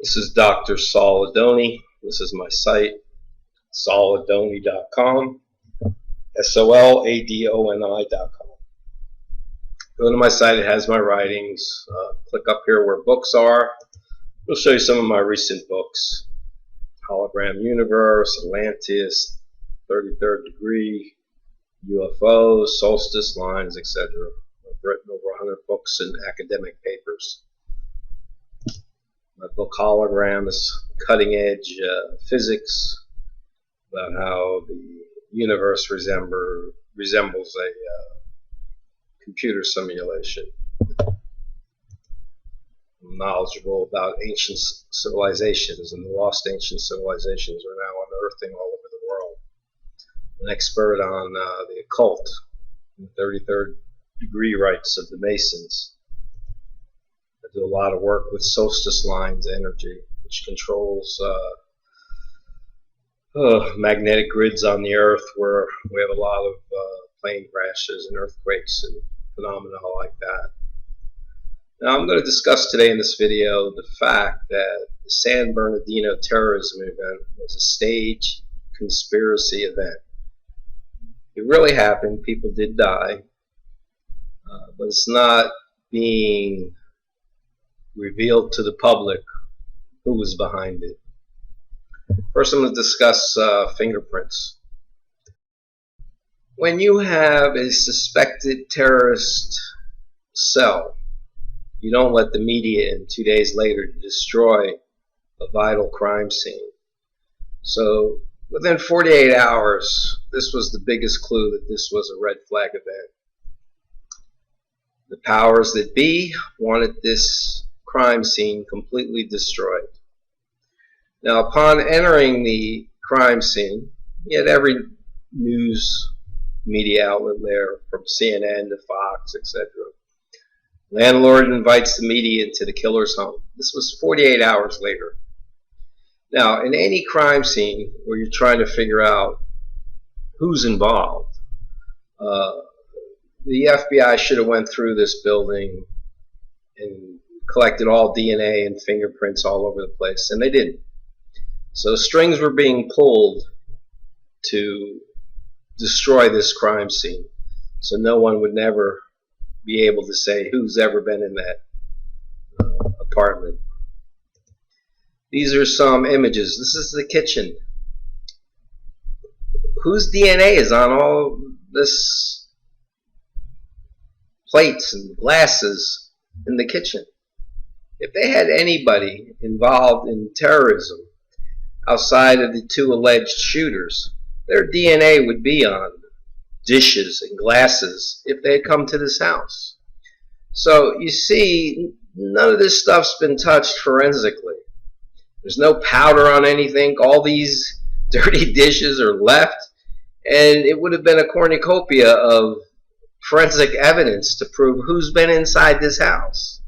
This is Dr. Saul Adoni. This is my site, sauladoni.com, SOLADONI.com. Go to my site, it has my writings. Click up here where books are. It'll show you some of my recent books. Hologram Universe, Atlantis, 33rd Degree, UFOs, Solstice Lines, etc. I've written over 100 books and academic papers. My book Hologram is cutting edge physics about how the universe resembles a computer simulation. I'm knowledgeable about ancient civilizations, and the lost ancient civilizations are now unearthing all over the world. I'm an expert on the occult, the 33rd degree rites of the Masons. I do a lot of work with solstice lines energy, which controls magnetic grids on the earth, where we have a lot of plane crashes and earthquakes and phenomena like that. Now I'm going to discuss today in this video the fact that the San Bernardino Terrorism event was a staged conspiracy event. It really happened, people did die, but it's not being revealed to the public who was behind it. First, I'm going to discuss fingerprints. When you have a suspected terrorist cell, you don't let the media in 2 days later to destroy a vital crime scene. So within 48 hours, this was the biggest clue that this was a red flag event. The powers that be wanted this crime scene completely destroyed. Now, upon entering the crime scene, you had every news media outlet there, from CNN to Fox, etc. Landlord invites the media into the killer's home. This was 48 hours later. Now, in any crime scene where you're trying to figure out who's involved, the FBI should have went through this building and collected all DNA and fingerprints all over the place, and they didn't. So strings were being pulled to destroy this crime scene, so no one would never be able to say who's ever been in that apartment. These are some images. This is the kitchen. Whose DNA is on all this plates and glasses in the kitchen? If they had anybody involved in terrorism outside of the two alleged shooters, their DNA would be on dishes and glasses if they had come to this house. So you see, none of this stuff's been touched forensically. There's no powder on anything. All these dirty dishes are left, and it would have been a cornucopia of forensic evidence to prove who's been inside this house.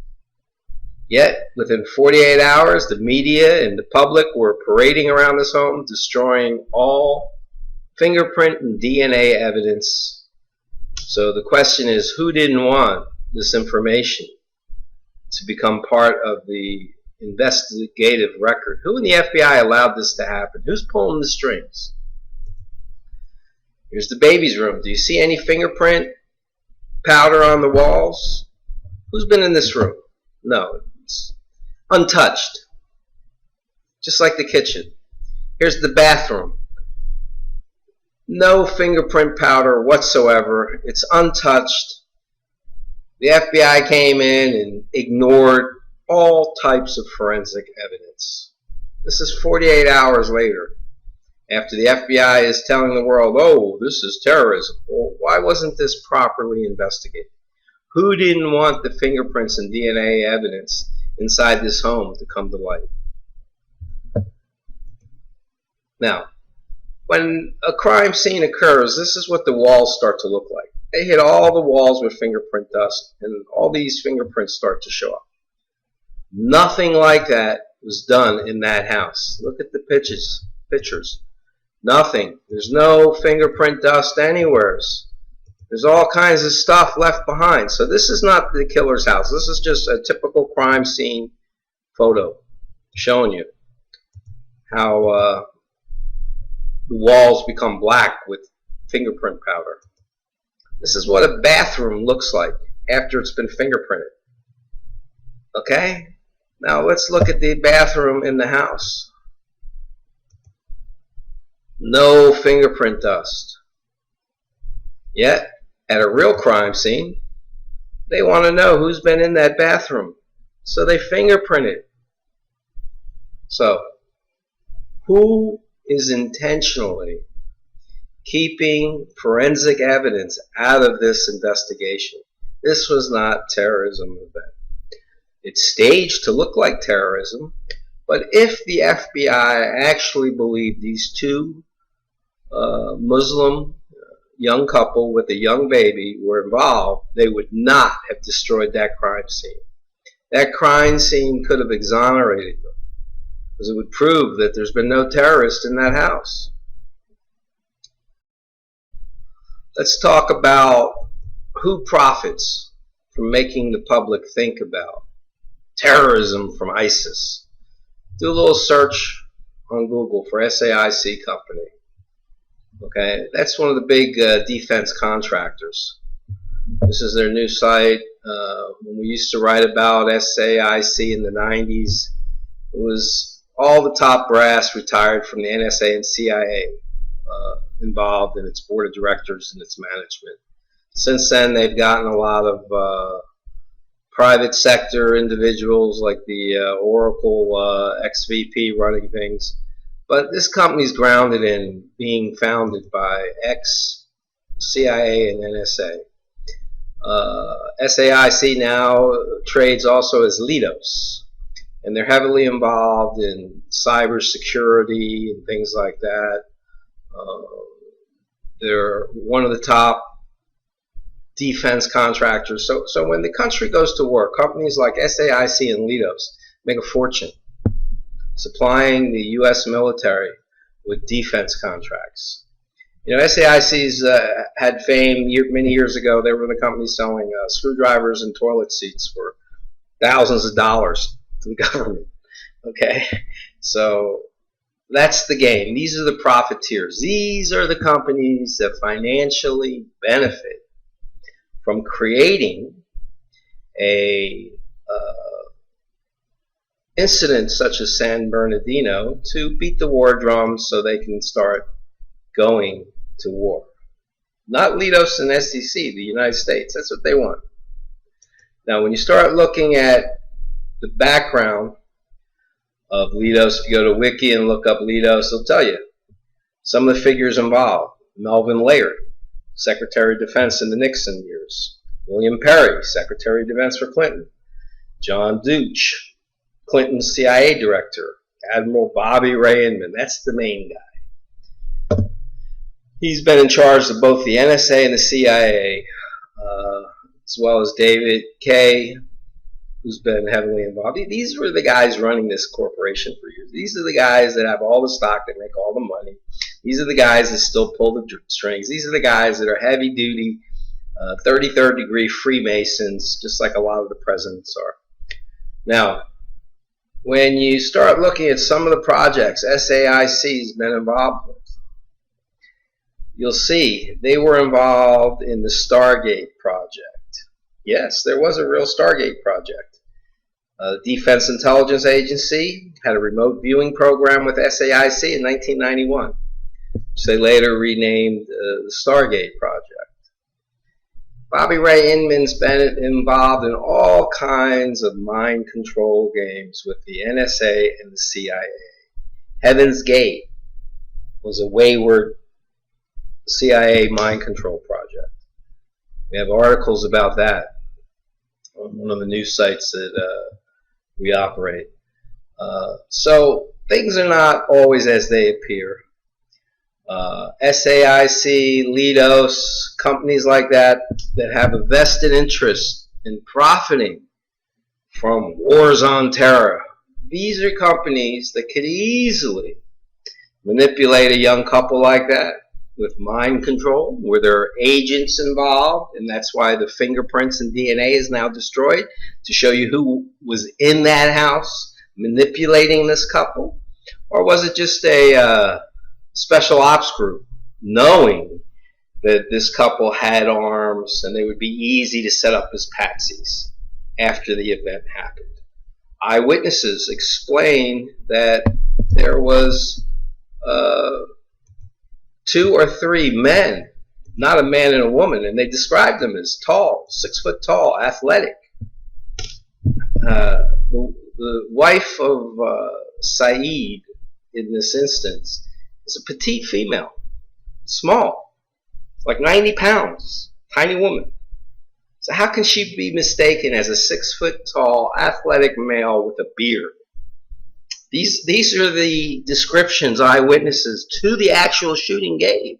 Yet, within 48 hours, the media and the public were parading around this home, destroying all fingerprint and DNA evidence. So the question is, who didn't want this information to become part of the investigative record? Who in the FBI allowed this to happen? Who's pulling the strings? Here's the baby's room. Do you see any fingerprint powder on the walls? Who's been in this room? No, it's untouched, just like the kitchen. Here's the bathroom. No fingerprint powder whatsoever. It's untouched. The FBI came in and ignored all types of forensic evidence. This is 48 hours later, after the FBI is telling the world, oh, this is terrorism. Well, why wasn't this properly investigated? Who didn't want the fingerprints and DNA evidence inside this home to come to light? Now, when a crime scene occurs, this is what the walls start to look like. They hit all the walls with fingerprint dust, and all these fingerprints start to show up. Nothing like that was done in that house. Look at the pictures. Nothing. There's no fingerprint dust anywhere. There's all kinds of stuff left behind. So this is not the killer's house. This is just a typical crime scene photo showing you how the walls become black with fingerprint powder. This is what a bathroom looks like after it's been fingerprinted. Okay? Now let's look at the bathroom in the house. No fingerprint dust. Yet, at a real crime scene, they want to know who's been in that bathroom. So they fingerprint it. So, who is intentionally keeping forensic evidence out of this investigation? This was not a terrorism event. It's staged to look like terrorism, but if the FBI actually believed these two Muslim young couple with a young baby were involved, they would not have destroyed that crime scene. That crime scene could have exonerated them, because it would prove that there's been no terrorist in that house. Let's talk about who profits from making the public think about terrorism from ISIS. Do a little search on Google for SAIC company. Okay, that's one of the big defense contractors. This is their new site. When we used to write about SAIC in the 90s, it was all the top brass retired from the NSA and CIA involved in its board of directors and its management. Since then, they've gotten a lot of private sector individuals like the Oracle ex-VP running things. But this company's grounded in being founded by ex-CIA and NSA. SAIC now trades also as Lidos, and they're heavily involved in cybersecurity and things like that. They're one of the top defense contractors. So when the country goes to war, companies like SAIC and Lidos make a fortune supplying the U.S. military with defense contracts. You know, SAIC's had fame many years ago. They were the company selling screwdrivers and toilet seats for thousands of dollars to the government. Okay, so that's the game. These are the profiteers. These are the companies that financially benefit from creating a incident such as San Bernardino to beat the war drums so they can start going to war. Not Lidos and SEC, the United States. That's what they want. Now, when you start looking at the background of Lidos, if you go to Wiki and look up Lidos, it'll tell you some of the figures involved. Melvin Laird, Secretary of Defense in the Nixon years. William Perry, Secretary of Defense for Clinton. John Deutsch, Clinton's CIA director. Admiral Bobby Ray Inman, that's the main guy. He's been in charge of both the NSA and the CIA, as well as David Kay, who's been heavily involved. These were the guys running this corporation for years. These are the guys that have all the stock, that make all the money. These are the guys that still pull the strings. These are the guys that are heavy-duty, 33rd degree Freemasons, just like a lot of the presidents are. Now, when you start looking at some of the projects SAIC's been involved with, you'll see they were involved in the Stargate project. Yes, there was a real Stargate project. The Defense Intelligence Agency had a remote viewing program with SAIC in 1991, which they later renamed the Stargate project. Bobby Ray Inman's been involved in all kinds of mind control games with the NSA and the CIA. Heaven's Gate was a wayward CIA mind control project. We have articles about that on one of the news sites that we operate. So things are not always as they appear. SAIC, Lidos, companies like that have a vested interest in profiting from wars on terror. These are companies that could easily manipulate a young couple like that with mind control, where there are agents involved, and that's why the fingerprints and DNA is now destroyed, to show you who was in that house. manipulating this couple? Or was it just a special ops group knowing that this couple had arms and they would be easy to set up as patsies after the event happened? Eyewitnesses explained that there was 2 or 3 men, not a man and a woman, and they described them as tall, 6 foot tall, athletic. The wife of Saeed in this instance is a petite female, small, like 90 pounds, tiny woman. So how can she be mistaken as a 6 foot tall, athletic male with a beard? These are the descriptions eyewitnesses to the actual shooting gave.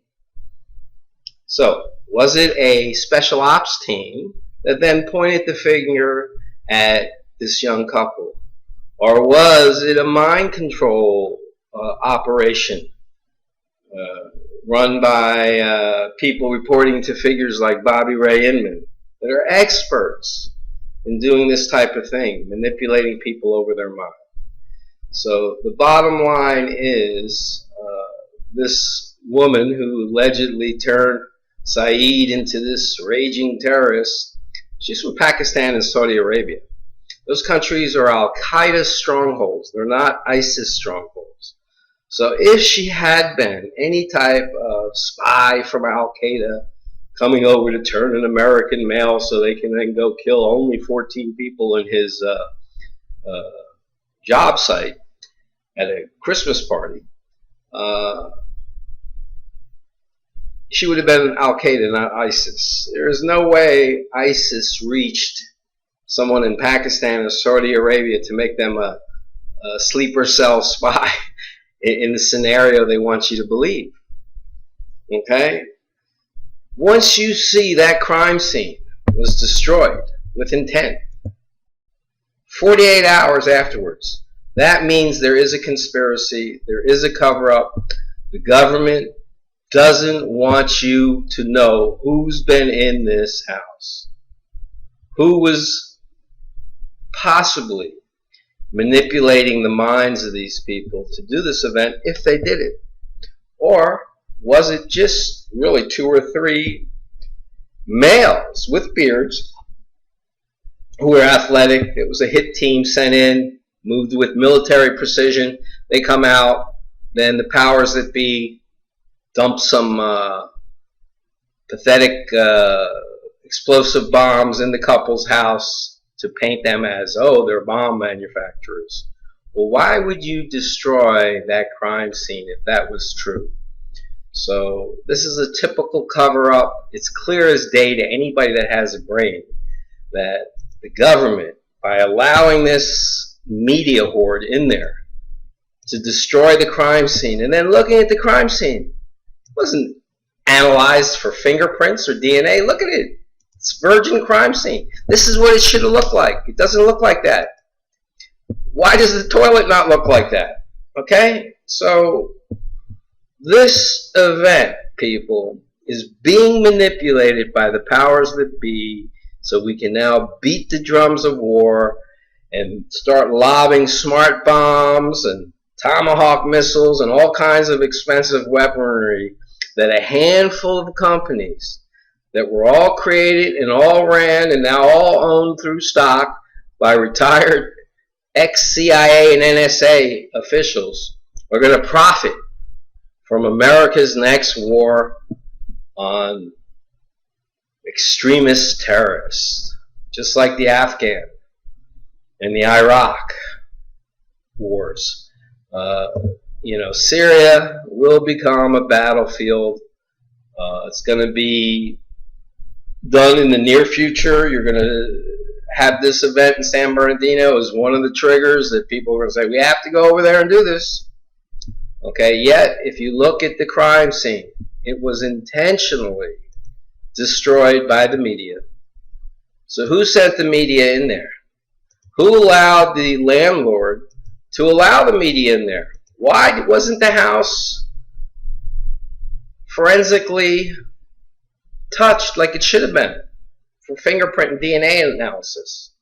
So, was it a special ops team that then pointed the finger at this young couple? Or was it a mind control operation run by people reporting to figures like Bobby Ray Inman that are experts in doing this type of thing, manipulating people over their mind? So the bottom line is this woman who allegedly turned Saeed into this raging terrorist, she's from Pakistan and Saudi Arabia. Those countries are Al-Qaeda strongholds. They're not ISIS strongholds. So if she had been any type of spy from Al-Qaeda coming over to turn an American male so they can then go kill only 14 people in his job site at a Christmas party, she would have been Al-Qaeda, not ISIS. There is no way ISIS reached someone in Pakistan or Saudi Arabia to make them a sleeper cell spy in the scenario they want you to believe. Okay? Once you see that crime scene was destroyed with intent, 48 hours afterwards, that means there is a conspiracy, there is a cover-up. The government doesn't want you to know who's been in this house, who was possibly manipulating the minds of these people to do this event if they did it. Or was it just really 2 or 3 males with beards who were athletic? It was a hit team sent in, moved with military precision. They come out, then the powers that be dump some pathetic explosive bombs in the couple's house to paint them as, oh, they're bomb manufacturers. Well, why would you destroy that crime scene if that was true? So this is a typical cover-up. It's clear as day to anybody that has a brain that the government, by allowing this media horde in there to destroy the crime scene, and then looking at the crime scene, it wasn't analyzed for fingerprints or DNA. Look at it. It's virgin crime scene. This is what it should have looked like. It doesn't look like that. Why does the toilet not look like that? Okay? So this event, people, is being manipulated by the powers that be, so we can now beat the drums of war and start lobbing smart bombs and Tomahawk missiles and all kinds of expensive weaponry that a handful of companies that were all created and all ran and now all owned through stock by retired ex-CIA and NSA officials are going to profit from America's next war on extremist terrorists, just like the Afghan and the Iraq wars. Syria will become a battlefield. It's going to be done in the near future. You're going to have this event in San Bernardino as one of the triggers that people are going to say, we have to go over there and do this. Okay, yet if you look at the crime scene, it was intentionally destroyed by the media. So who sent the media in there? Who allowed the landlord to allow the media in there? Why wasn't the house forensically touched like it should have been for fingerprint and DNA analysis?